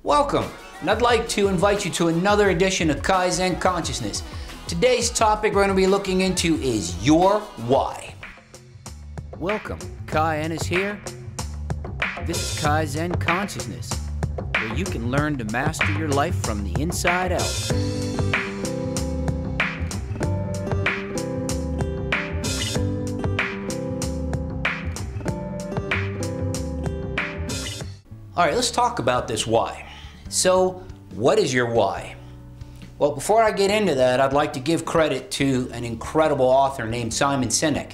Welcome, and I'd like to invite you to another edition of Kai-Zen Consciousness. Today's topic we're going to be looking into is your why. Welcome, Ehnes here. This is Kai-Zen Consciousness, where you can learn to master your life from the inside out. All right, let's talk about this why. So, what is your why? Well, before I get into that, I'd like to give credit to an incredible author named Simon Sinek.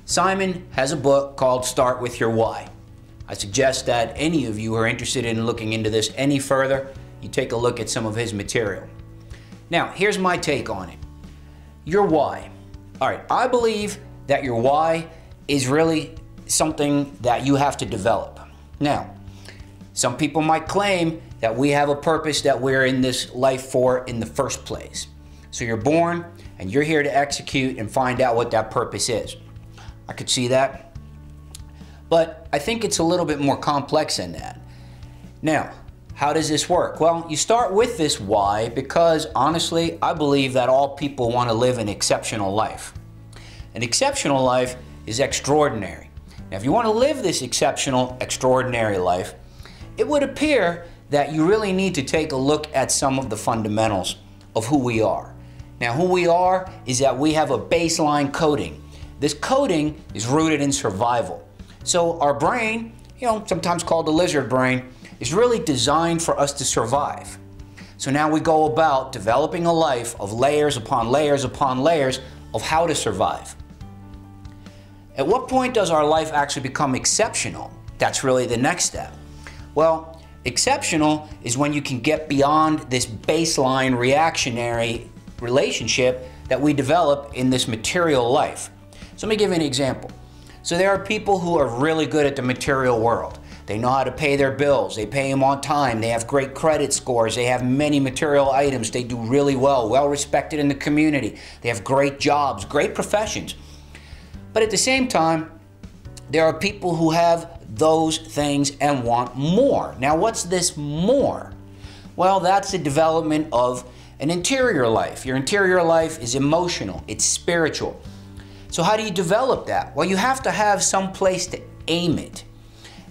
Simon has a book called Start With Your Why. I suggest that any of you who are interested in looking into this any further, you take a look at some of his material. Now, here's my take on it. Your why. All right, I believe that your why is really something that you have to develop. Now, some people might claim that we have a purpose that we're in this life for in the first place. So you're born and you're here to execute and find out what that purpose is. I could see that. But I think it's a little bit more complex than that. Now, how does this work? Well, you start with this why because honestly, I believe that all people want to live an exceptional life. An exceptional life is extraordinary. Now, if you want to live this exceptional, extraordinary life, it would appear that you really need to take a look at some of the fundamentals of who we are. Now, who we are is that we have a baseline coding. This coding is rooted in survival. So our brain, sometimes called the lizard brain, is really designed for us to survive. So now we go about developing a life of layers upon layers upon layers of how to survive. At what point does our life actually become exceptional? That's really the next step. Well, exceptional is when you can get beyond this baseline reactionary relationship that we develop in this material life. So let me give you an example. So there are people who are really good at the material world. They know how to pay their bills. They pay them on time. They have great credit scores. They have many material items. They do really well, well respected in the community. They have great jobs, great professions. But at the same time, there are people who have those things and want more. Now, what's this more? Well, that's the development of an interior life. Your interior life is emotional, it's spiritual. So how do you develop that? Well, you have to have some place to aim it,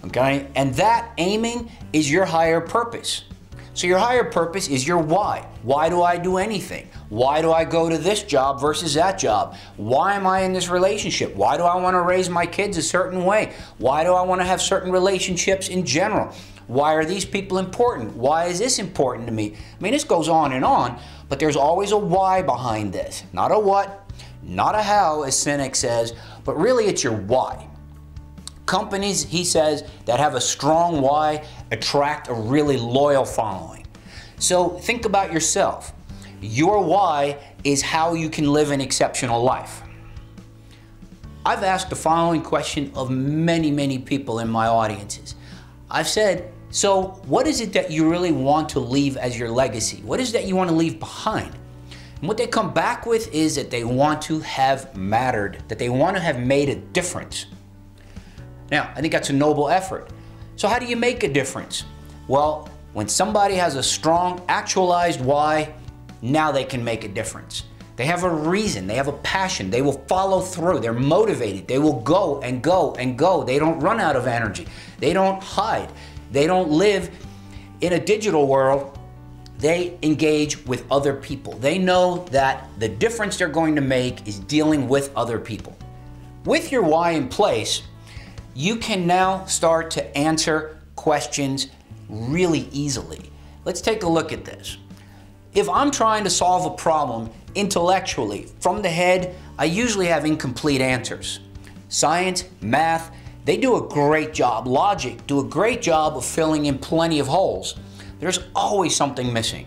okay? And that aiming is your higher purpose. So your higher purpose is your why. Why do I do anything? Why do I go to this job versus that job? Why am I in this relationship? Why do I want to raise my kids a certain way? Why do I want to have certain relationships in general? Why are these people important? Why is this important to me? I mean, this goes on, but there's always a why behind this. Not a what, not a how, as Sinek says, but really it's your why. Companies, he says, that have a strong why attract a really loyal following. So think about yourself. Your why is how you can live an exceptional life. I've asked the following question of many people in my audiences. I've said, so what is it that you really want to leave as your legacy? What is it that you want to leave behind? And what they come back with is that they want to have mattered, that they want to have made a difference. Now, I think that's a noble effort. So how do you make a difference? Well, when somebody has a strong, actualized why, now they can make a difference. They have a reason, they have a passion, they will follow through, they're motivated, they will go and go and go. They don't run out of energy, they don't hide, they don't live in a digital world. They engage with other people. They know that the difference they're going to make is dealing with other people. With your why in place, you can now start to answer questions really easily. Let's take a look at this. If I'm trying to solve a problem intellectually from the head, I usually have incomplete answers. Science, math, they do a great job. Logic, do a great job of filling in plenty of holes. There's always something missing.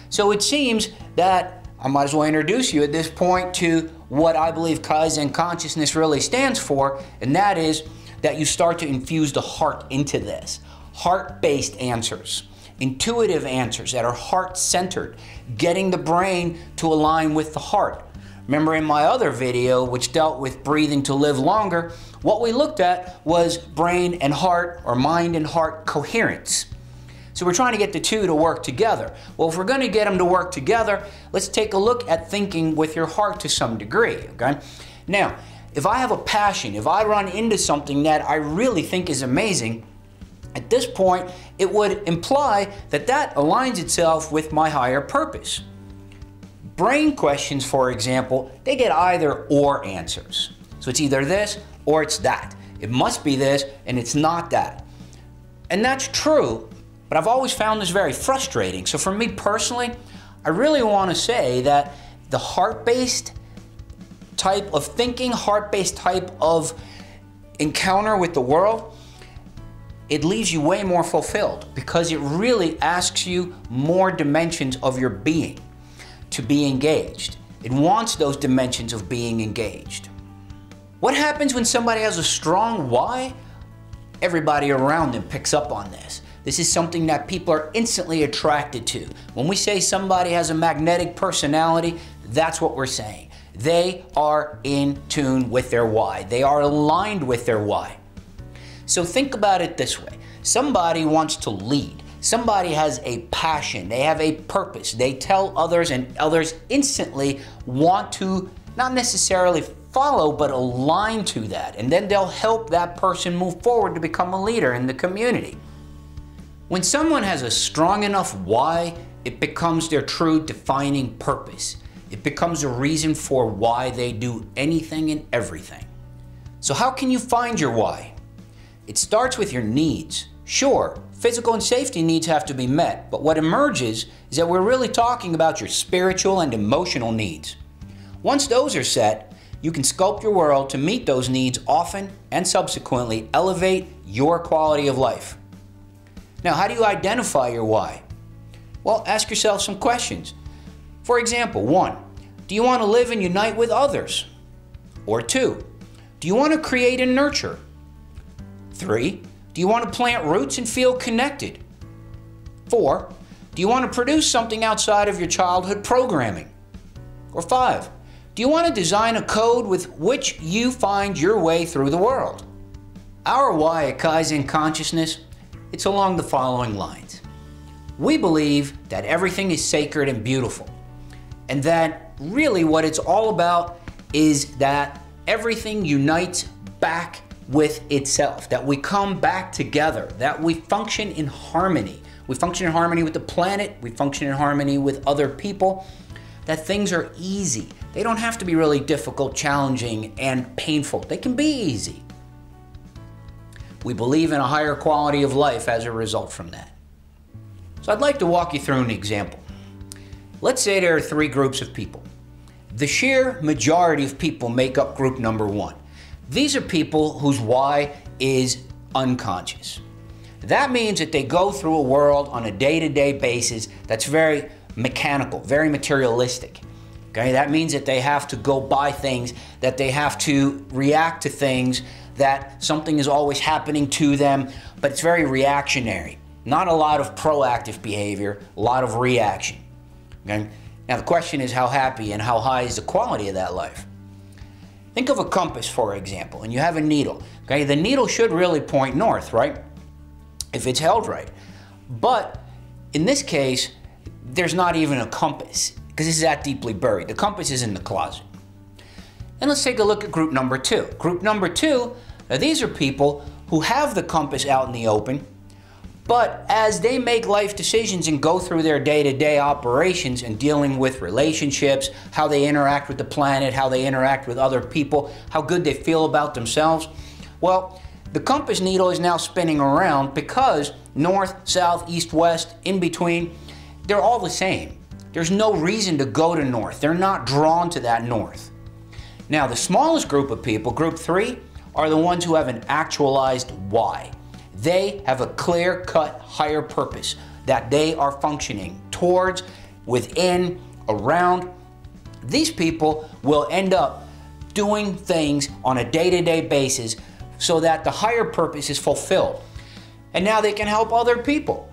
So it seems that I might as well introduce you at this point to what I believe Kaizen Consciousness really stands for, and that is that you start to infuse the heart into this. Heart-based answers, intuitive answers that are heart-centered, getting the brain to align with the heart. Remember in my other video, which dealt with breathing to live longer, what we looked at was brain and heart, or mind and heart coherence. So we're trying to get the two to work together. Well, if we're going to get them to work together, let's take a look at thinking with your heart to some degree, okay? Now, if I have a passion, if I run into something that I really think is amazing, at this point, it would imply that that aligns itself with my higher purpose. Brain questions, for example, they get either or answers. So it's either this or it's that. It must be this and it's not that. And that's true, but I've always found this very frustrating. So for me personally, I really want to say that the heart-based type of thinking, heart-based type of encounter with the world, it leaves you way more fulfilled because it really asks you more dimensions of your being to be engaged. It wants those dimensions of being engaged. What happens when somebody has a strong why? Everybody around them picks up on this. This is something that people are instantly attracted to. When we say somebody has a magnetic personality, that's what we're saying. They are in tune with their why. They are aligned with their why. So think about it this way. Somebody wants to lead. Somebody has a passion. They have a purpose. They tell others, and others instantly want to not necessarily follow, but align to that. And then they'll help that person move forward to become a leader in the community. When someone has a strong enough why, it becomes their true defining purpose. It becomes a reason for why they do anything and everything. So how can you find your why? It starts with your needs. Sure, physical and safety needs have to be met, but what emerges is that we're really talking about your spiritual and emotional needs. Once those are set, you can sculpt your world to meet those needs often and subsequently elevate your quality of life. Now, how do you identify your why? Well, ask yourself some questions. For example, 1, do you want to live and unite with others? Or 2, do you want to create and nurture? 3, do you want to plant roots and feel connected? 4, do you want to produce something outside of your childhood programming? Or 5, do you want to design a code with which you find your way through the world? Our why at Kai-Zen Consciousness, it's along the following lines. We believe that everything is sacred and beautiful, and that really what it's all about is that everything unites back with itself, that we come back together, that we function in harmony. We function in harmony with the planet, we function in harmony with other people, that things are easy. They don't have to be really difficult, challenging, and painful. They can be easy. We believe in a higher quality of life as a result from that. So I'd like to walk you through an example. Let's say there are 3 groups of people. The sheer majority of people make up group number 1. These are people whose why is unconscious. That means that they go through a world on a day-to-day basis that's very mechanical, very materialistic. Okay? That means that they have to go buy things, that they have to react to things, that something is always happening to them, but it's very reactionary. Not a lot of proactive behavior, a lot of reaction. Okay? Now the question is, how happy and how high is the quality of that life? Think of a compass, for example, and you have a needle. Okay? The needle should really point north, right? If it's held right. But in this case, there's not even a compass because it's that deeply buried. The compass is in the closet. And let's take a look at group number 2. Group number 2, these are people who have the compass out in the open, but as they make life decisions and go through their day-to-day operations and dealing with relationships, how they interact with the planet, how they interact with other people, how good they feel about themselves, well, the compass needle is now spinning around because north, south, east, west, in between, they're all the same. There's no reason to go to north. They're not drawn to that north. Now, the smallest group of people, group 3, are the ones who have an actualized why. They have a clear-cut higher purpose that they are functioning towards, within, around. These people will end up doing things on a day-to-day basis so that the higher purpose is fulfilled. And now they can help other people.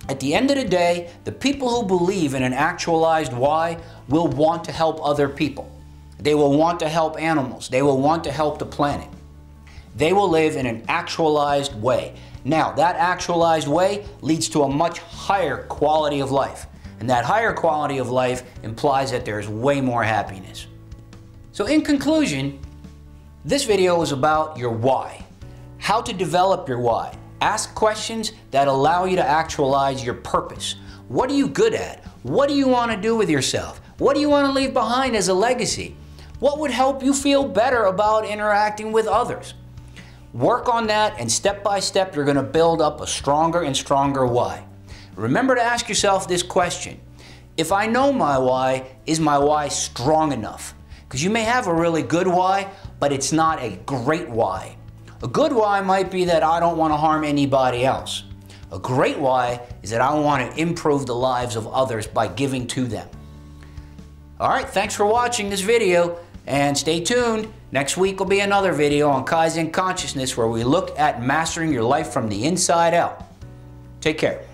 At the end of the day, the people who believe in an actualized why will want to help other people. They will want to help animals. They will want to help the planet. they will live in an actualized way. Now, that actualized way leads to a much higher quality of life. And that higher quality of life implies that there's way more happiness. So in conclusion, this video is about your why. How to develop your why. Ask questions that allow you to actualize your purpose. What are you good at? What do you want to do with yourself? What do you want to leave behind as a legacy? What would help you feel better about interacting with others? Work on that, and step by step you're going to build up a stronger and stronger why. Remember to ask yourself this question: if I know my why, is my why strong enough? Because you may have a really good why, but it's not a great why. A good why might be that I don't want to harm anybody else. A great why is that I want to improve the lives of others by giving to them. Alright, thanks for watching this video, and stay tuned. Next week will be another video on Kai-Zen Consciousness where we look at mastering your life from the inside out. Take care.